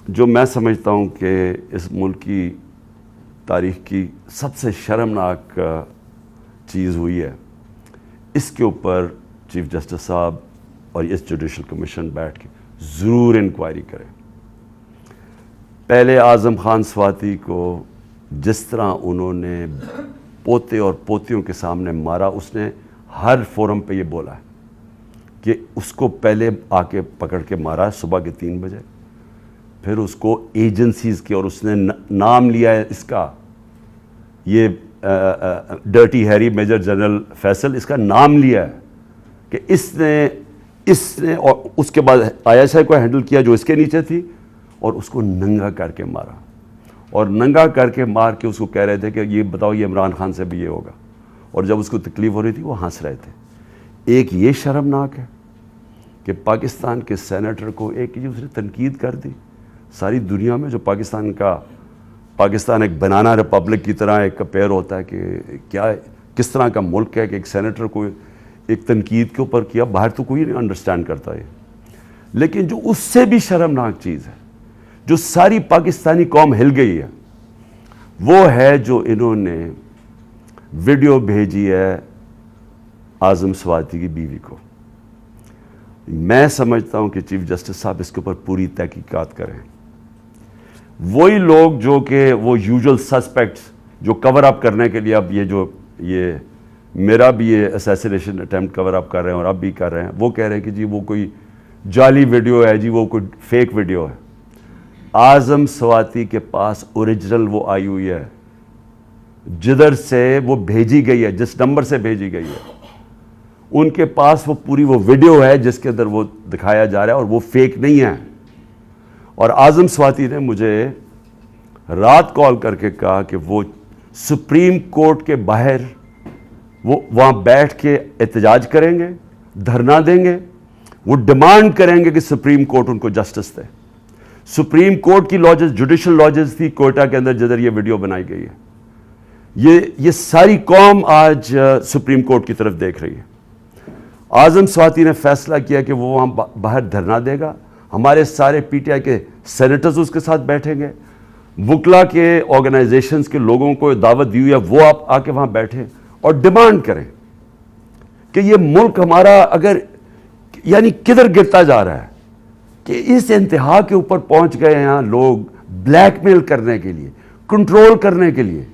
جو میں سمجھتا ہوں کہ اس ملک کی تاریخ کی سب سے شرمناک چیز ہوئی ہے، اس کے اوپر چیف جسٹس صاحب اور اس جوڈیشل کمیشن بیٹھ کے ضرور انکوائری کرے۔ پہلے اعظم خان سواتی کو جس طرح انہوں نے پوتے اور پوتیوں کے سامنے مارا، اس نے ہر فورم پہ یہ بولا ہے کہ اس کو پہلے آ کے پکڑ کے مارا صبح کے 3 بجے، پھر اس کو ایجنسیز کے، اور اس نے نام لیا ہے اس کا، یہ dirty Harry major general Faisal, اس کا نام لیا ہے کہ اس نے اور اس کے بعد ISI کو ہینڈل کیا جو اس کے نیچے تھی، اور اس کو ننگا کر کے مارا، اور ننگا کر کے مار کے اس کو کہہ رہے تھے کہ یہ بتاؤ یہ عمران خان سے بھی یہ ہوگا، اور جب اس کو تکلیف ہو رہی تھی وہ ہنس رہے تھے۔ ایک یہ شرمناک ہے کہ پاکستان کے سینیٹر کو ایک اس نے تنقید کر دی ساری دنیا میں، جو پاکستان ایک بنانا ریپبلک کی طرح ایک کمپیئر ہوتا ہے کہ کس طرح کا ملک ہے کہ ایک سینیٹر کو ایک تنقید کے اوپر کیا، باہر تو کوئی نہیں انڈرسٹینڈ کرتا ہے۔ لیکن جو اس سے بھی شرمناک چیز ہے، جو ساری پاکستانی قوم ہل گئی ہے، وہ ہے جو انہوں نے ویڈیو بھیجی ہے اعظم سواتی کی بیوی کو۔ میں سمجھتا ہوں کہ چیف جسٹس صاحب اس کے اوپر پوری تحقیقات کریں۔ وہی لوگ جو کہ وہ یوزول سسپیکٹس جو کور اپ کرنے کے لیے اب یہ میرا بھی یہ اسیسینیشن اٹیمپٹ کور اپ کر رہے ہیں اور اب بھی کر رہے ہیں، وہ کہہ رہے ہیں کہ جی وہ کوئی جعلی ویڈیو ہے، جی وہ کوئی فیک ویڈیو ہے۔ اعظم سواتی کے پاس اوریجنل وہ آئی ہوئی ہے، جدھر سے وہ بھیجی گئی ہے، جس نمبر سے بھیجی گئی ہے، ان کے پاس وہ پوری وہ ویڈیو ہے جس کے اندر وہ دکھایا جا رہا ہے، اور وہ فیک نہیں ہے۔ اور اعظم سواتی نے مجھے رات کال کر کے کہا کہ وہ سپریم کورٹ کے باہر وہ وہاں بیٹھ کے احتجاج کریں گے، دھرنا دیں گے، وہ ڈیمانڈ کریں گے کہ سپریم کورٹ ان کو جسٹس دے۔ سپریم کورٹ کی لاجز، جوڈیشل لاجز تھی کوئٹہ کے اندر جدھر یہ ویڈیو بنائی گئی ہے۔ یہ ساری قوم آج سپریم کورٹ کی طرف دیکھ رہی ہے۔ اعظم سواتی نے فیصلہ کیا کہ وہ وہاں باہر دھرنا دے گا، ہمارے سارے PTI کے سینیٹرز اس کے ساتھ بیٹھیں گے، وکلا کے آرگنائزیشنز کے لوگوں کو دعوت دی ہوئی ہے، وہ آپ آ کے وہاں بیٹھیں اور ڈیمانڈ کریں کہ یہ ملک ہمارا اگر یعنی کدھر گرتا جا رہا ہے، کہ اس انتہا کے اوپر پہنچ گئے ہیں لوگ بلیک میل کرنے کے لیے، کنٹرول کرنے کے لیے۔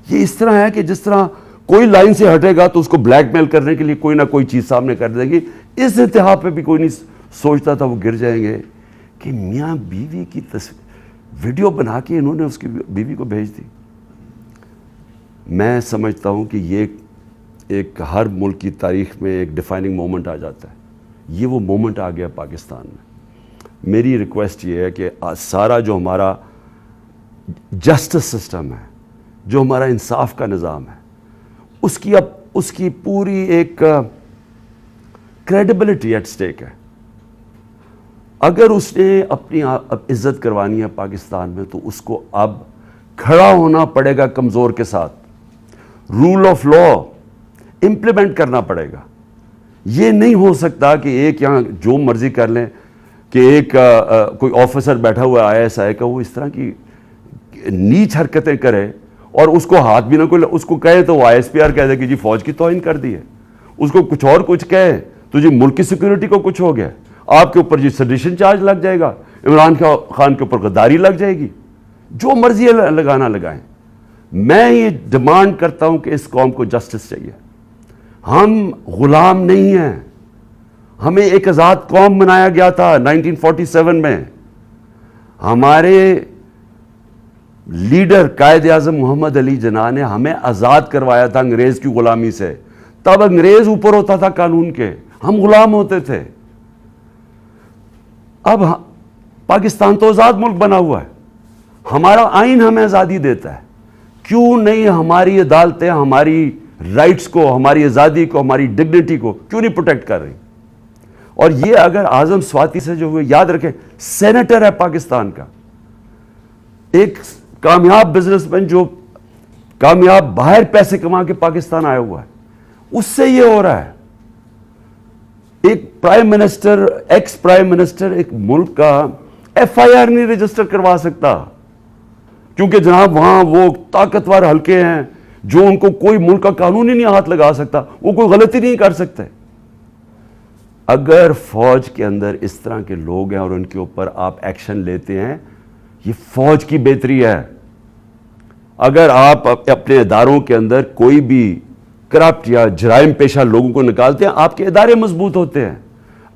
یہ اس طرح ہے کہ جس طرح کوئی لائن سے ہٹے گا تو اس کو بلیک میل کرنے کے لیے کوئی نہ کوئی چیز سامنے کر دیں گی۔ اس انتہا پہ بھی کوئی نہیں سوچتا تھا وہ گر جائیں گے کہ میاں بیوی کی ویڈیو بنا کے انہوں نے اس کی بیوی کو بھیج دی۔ میں سمجھتا ہوں کہ یہ ایک ہر ملک کی تاریخ میں ایک ڈیفائننگ مومنٹ آ جاتا ہے، یہ وہ مومنٹ آ گیا پاکستان میں۔ میری ریکویسٹ یہ ہے کہ سارا جو ہمارا جسٹس سسٹم ہے، جو ہمارا انصاف کا نظام ہے، اس کی پوری ایک کریڈیبلٹی ایٹ سٹیک ہے۔ اگر اس نے اپنی عزت کروانی ہے پاکستان میں تو اس کو اب کھڑا ہونا پڑے گا کمزور کے ساتھ، رول آف لا امپلیمنٹ کرنا پڑے گا۔ یہ نہیں ہو سکتا کہ ایک یہاں جو مرضی کر لیں، کہ ایک کوئی آفیسر بیٹھا ہوا ہے ISI کا، وہ اس طرح کی نیچ حرکتیں کرے اور اس کو ہاتھ بھی نہ کوئی اس کو کہے تو وہ ISPR کہہ دے کہ جی فوج کی توہین کر دی ہے، اس کو کچھ اور کچھ کہے تو جی ملک کی سیکورٹی کو کچھ ہو گیا، آپ کے اوپر جی سیڈیشن چارج لگ جائے گا، عمران خان کے اوپر غداری لگ جائے گی، جو مرضی لگانا لگائیں۔ میں یہ ڈیمانڈ کرتا ہوں کہ اس قوم کو جسٹس چاہیے۔ ہم غلام نہیں ہیں، ہمیں ایک آزاد قوم بنایا گیا تھا 1947 میں۔ ہمارے لیڈر قائد اعظم محمد علی جناح نے ہمیں آزاد کروایا تھا انگریز کی غلامی سے۔ تب انگریز اوپر ہوتا تھا قانون کے، ہم غلام ہوتے تھے۔ اب پاکستان تو آزاد ملک بنا ہوا ہے، ہمارا آئین ہمیں آزادی دیتا ہے، کیوں نہیں ہماری عدالتیں ہماری رائٹس کو، ہماری آزادی کو، ہماری ڈگنیٹی کو کیوں نہیں پروٹیکٹ کر رہی؟ اور یہ اگر اعظم سواتی سے جو ہوئے، یاد رکھیں سینیٹر ہے پاکستان کا، ایک کامیاب بزنس مین جو کامیاب باہر پیسے کما کے پاکستان آیا ہوا ہے، اس سے یہ ہو رہا ہے۔ ایک prime minister, ex prime minister ایک ملک کا FIR نہیں رجسٹر کروا سکتا، کیونکہ جناب وہاں وہ طاقتور حلقے ہیں جو ان کو کوئی ملک کا قانون ہی نہیں ہاتھ لگا سکتا، وہ کوئی غلطی نہیں کر سکتے۔ اگر فوج کے اندر اس طرح کے لوگ ہیں اور ان کے اوپر آپ ایکشن لیتے ہیں، یہ فوج کی بہتری ہے۔ اگر آپ اپنے اداروں کے اندر کوئی بھی کرپٹ یا جرائم پیشہ لوگوں کو نکالتے ہیں، آپ کے ادارے مضبوط ہوتے ہیں۔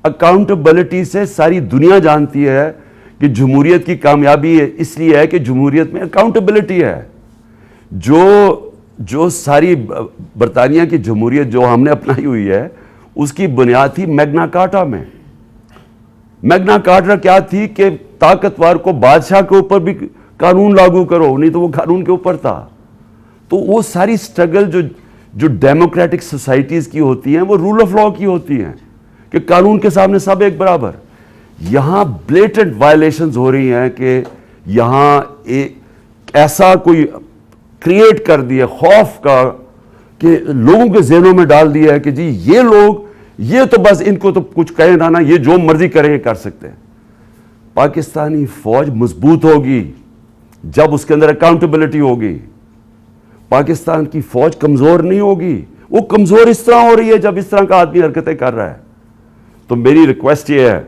اکاؤنٹیبلٹی سے ساری دنیا جانتی ہے کہ جمہوریت کی کامیابی اس لیے ہے کہ جمہوریت میں اکاؤنٹیبلٹی ہے۔ جو ساری برطانیہ کی جمہوریت جو ہم نے اپنائی ہوئی ہے، اس کی بنیاد تھی میگنا کارٹا میں۔ میگنا کارٹا کیا تھی کہ طاقتور کو بادشاہ کے اوپر بھی قانون لاگو کرو، نہیں تو وہ قانون کے اوپر تھا۔ تو وہ ساری سٹرگل جو ڈیموکریٹک سوسائٹیز کی ہوتی ہیں وہ رول آف لا کی ہوتی ہیں کہ قانون کے سامنے سب ایک برابر۔ یہاں بلیٹنٹ وائلیشنز ہو رہی ہیں کہ یہاں ایک ایسا کوئی کریٹ کر دیا خوف کا کہ لوگوں کے ذہنوں میں ڈال دیا ہے کہ جی یہ لوگ یہ تو بس ان کو تو کچھ کہیں نہ یہ جو مرضی کریں کر سکتے ہیں۔ پاکستانی فوج مضبوط ہوگی جب اس کے اندر اکاؤنٹیبلٹی ہوگی۔ پاکستان کی فوج کمزور نہیں ہوگی، وہ کمزور اس طرح ہو رہی ہے جب اس طرح کا آدمی حرکتیں کر رہا ہے۔ تو میری ریکویسٹ یہ ہے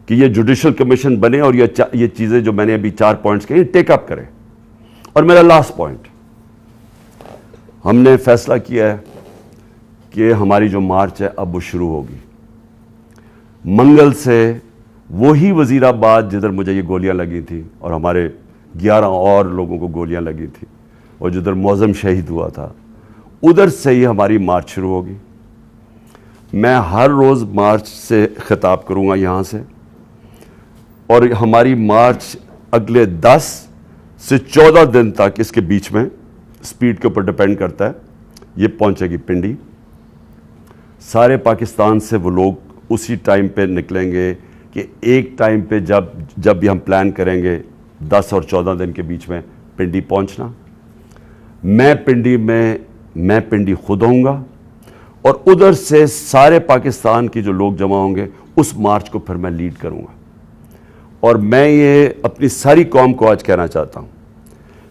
کہ یہ جوڈیشل کمیشن بنے اور یہ چیزیں جو میں نے ابھی 4 پوائنٹس کہیں ٹیک اپ کریں۔ اور میرا لاسٹ پوائنٹ، ہم نے فیصلہ کیا ہے کہ ہماری جو مارچ ہے اب وہ شروع ہوگی۔ منگل سے وہی وزیر آباد جدھر مجھے یہ گولیاں لگی تھیں اور ہمارے 11 اور لوگوں کو گولیاں لگی تھیں اور جدھر معظم شہید ہوا تھا، ادھر سے ہی ہماری مارچ شروع ہوگی۔ میں ہر روز مارچ سے خطاب کروں گا یہاں سے، اور ہماری مارچ اگلے 10 سے 14 دن تک، اس کے بیچ میں سپیڈ کے اوپر ڈیپینڈ کرتا ہے، یہ پہنچے گی پنڈی۔ سارے پاکستان سے وہ لوگ اسی ٹائم پہ نکلیں گے کہ ایک ٹائم پہ جب بھی ہم پلان کریں گے 10 اور 14 دن کے بیچ میں پنڈی پہنچنا۔ میں پنڈی خود ہوں گا، اور ادھر سے سارے پاکستان کی جو لوگ جمع ہوں گے اس مارچ کو پھر میں لیڈ کروں گا۔ اور میں یہ اپنی ساری قوم کو آج کہنا چاہتا ہوں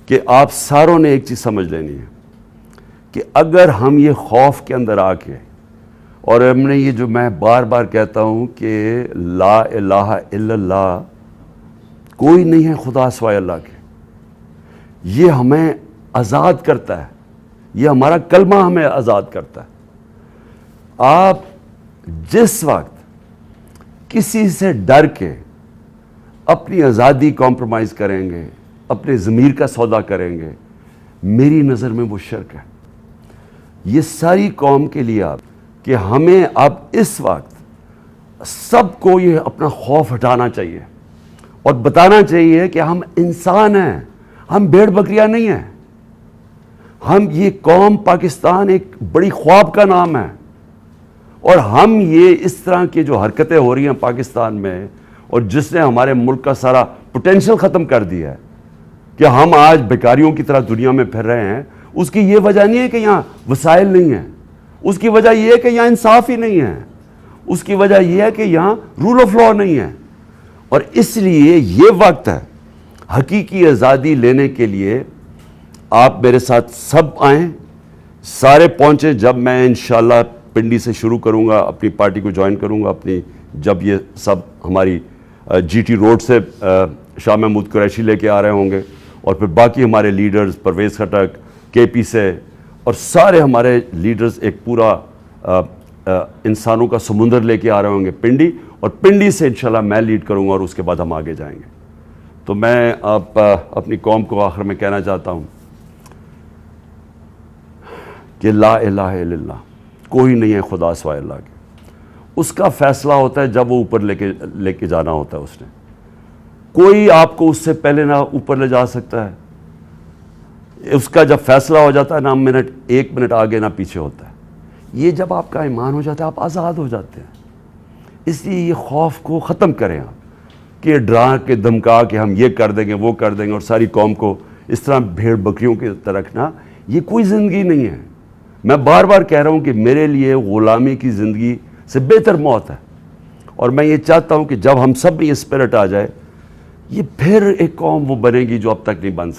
کہ آپ ساروں نے ایک چیز سمجھ لینی ہے کہ اگر ہم یہ خوف کے اندر آ کے، اور ہم نے یہ جو میں بار بار کہتا ہوں کہ لا الہ الا اللہ، کوئی نہیں ہے خدا سوائے اللہ کے، یہ ہمیں آزاد کرتا ہے، یہ ہمارا کلمہ ہمیں آزاد کرتا ہے۔ آپ جس وقت کسی سے ڈر کے اپنی آزادی کمپرومائز کریں گے، اپنے ضمیر کا سودا کریں گے، میری نظر میں وہ شرک ہے۔ یہ ساری قوم کے لیے آپ کہ ہمیں اب اس وقت سب کو یہ اپنا خوف ہٹانا چاہیے اور بتانا چاہیے کہ ہم انسان ہیں، ہم بھیڑ بکریاں نہیں ہیں۔ ہم یہ قوم پاکستان ایک بڑی خواب کا نام ہے، اور ہم یہ اس طرح کی جو حرکتیں ہو رہی ہیں پاکستان میں، اور جس نے ہمارے ملک کا سارا پوٹینشل ختم کر دیا ہے کہ ہم آج بیکاریوں کی طرح دنیا میں پھر رہے ہیں، اس کی یہ وجہ نہیں ہے کہ یہاں وسائل نہیں ہیں، اس کی وجہ یہ ہے کہ یہاں انصاف ہی نہیں ہے، اس کی وجہ یہ ہے کہ یہاں رول آف لا نہیں ہے۔ اور اس لیے یہ وقت ہے حقیقی آزادی لینے کے لیے۔ آپ میرے ساتھ سب آئیں، سارے پہنچیں۔ جب میں انشاءاللہ پنڈی سے شروع کروں گا، اپنی پارٹی کو جوائن کروں گا، جب یہ سب ہماری جی ٹی روڈ سے شاہ محمود قریشی لے کے آ رہے ہوں گے، اور پھر باقی ہمارے لیڈرز پرویز خٹک کے پی سے، اور سارے ہمارے لیڈرز ایک پورا انسانوں کا سمندر لے کے آ رہے ہوں گے پنڈی، اور پنڈی سے انشاءاللہ میں لیڈ کروں گا، اور اس کے بعد ہم آگے جائیں گے۔ تو میں اپنی قوم کو آخر میں کہنا چاہتا ہوں کہ لا الہ الا اللہ، کوئی نہیں ہے خدا سوائے اللہ کے۔ اس کا فیصلہ ہوتا ہے جب وہ اوپر لے کے جانا ہوتا ہے اس نے، کوئی آپ کو اس سے پہلے نہ اوپر لے جا سکتا ہے۔ اس کا جب فیصلہ ہو جاتا ہے نہ ایک منٹ آگے نہ پیچھے ہوتا ہے۔ یہ جب آپ کا ایمان ہو جاتا ہے آپ آزاد ہو جاتے ہیں۔ اس لیے یہ خوف کو ختم کریں آپ کہ ڈرا کے دھمکا کہ ہم یہ کر دیں گے وہ کر دیں گے، اور ساری قوم کو اس طرح بھیڑ بکریوں کی طرح رکھنا، یہ کوئی زندگی نہیں ہے۔ میں بار بار کہہ رہا ہوں کہ میرے لیے غلامی کی زندگی سے بہتر موت ہے، اور میں یہ چاہتا ہوں کہ جب ہم سب میں یہ اسپرٹ آ جائے یہ پھر ایک قوم وہ بنے گی جو اب تک نہیں بن سکی.